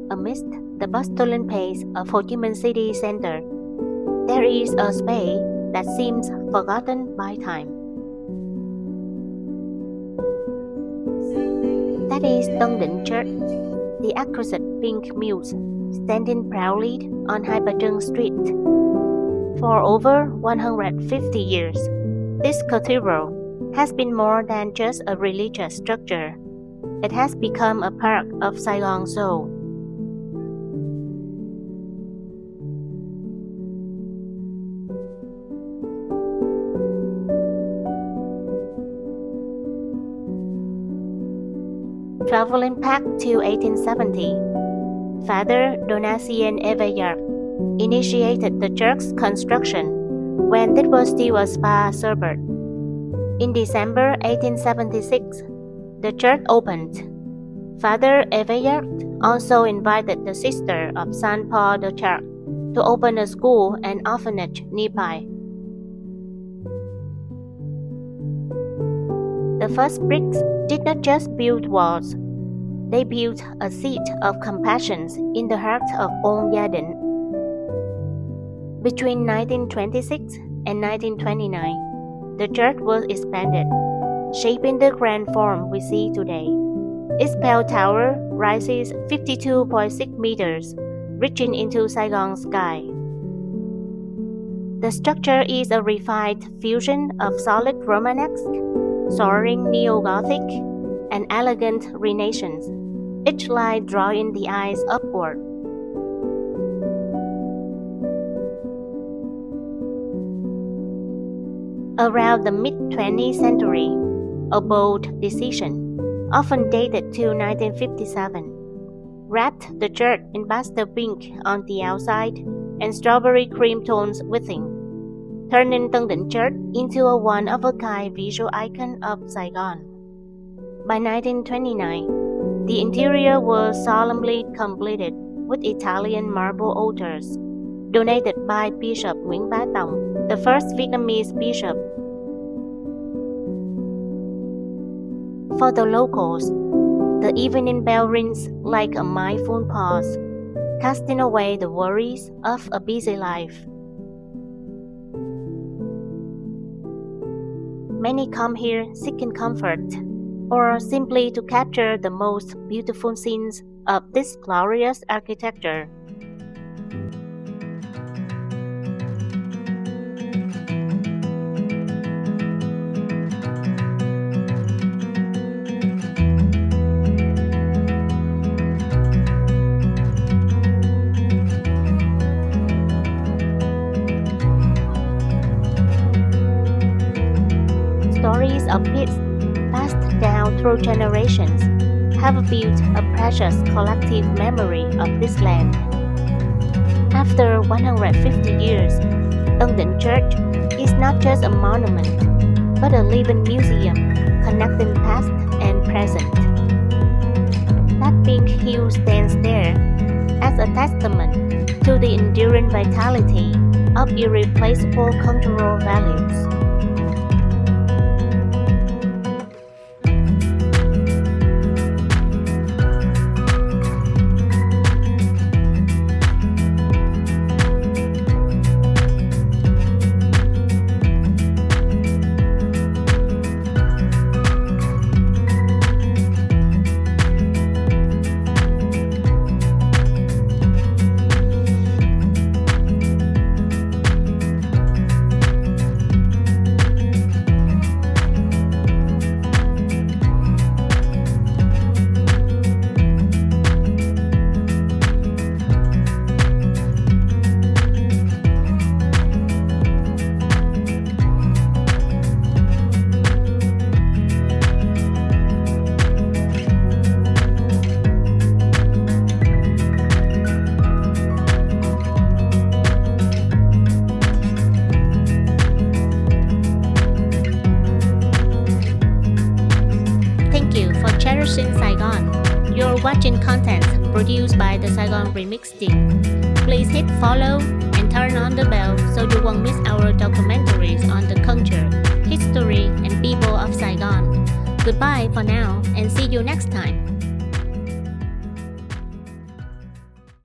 Amidst the bustling pace of Ho Chi Minh City center, there is a space that seems forgotten by time. That is Tân Định Church, the exquisite pink muse standing proudly on Hai-Ba-Trưng Street. For over 150 years, this cathedral has been more than just a religious structure. It has become a part of Saigon's soul. Traveling back to 1870, Father Donatien Eveyard initiated the church's construction when it was still a spa suburb. In December 1876, the church opened. Father Eveyard also invited the Sister of St. Paul the Church to open a school and orphanage nearby. The first bricks did not just build walls, they built a seat of compassion in the heart of old Gia Định. Between 1926 and 1929, the church was expanded, shaping the grand form we see today. Its bell tower rises 52.6 meters, reaching into Saigon sky. The structure is a refined fusion of solid Romanesque, soaring Neo-Gothic, and elegant Renaissance, each line drawing the eyes upward. Around the mid-20th century, a bold decision, often dated to 1957, wrapped the church in pastel-pink on the outside and strawberry cream tones within, turning Tân Định Church into a one-of-a-kind visual icon of Saigon. By 1929, the interior was solemnly completed with Italian marble altars, donated by Bishop Nguyễn Bá Tòng, the first Vietnamese bishop. For the locals, the evening bell rings like a mindful pause, casting away the worries of a busy life. Many come here seeking comfort, or simply to capture the most beautiful scenes of this glorious architecture. Stories of peace passed down through generations have built a precious collective memory of this land. After 150 years, Tân Định Church is not just a monument, but a living museum connecting past and present. That pink hue stands there as a testament to the enduring vitality of irreplaceable cultural values. cherishing Saigon. You're watching content produced by the Saigon Remix team. Please hit follow and turn on the bell so you won't miss our documentaries on the culture, history, and people of Saigon. Goodbye for now and see you next time.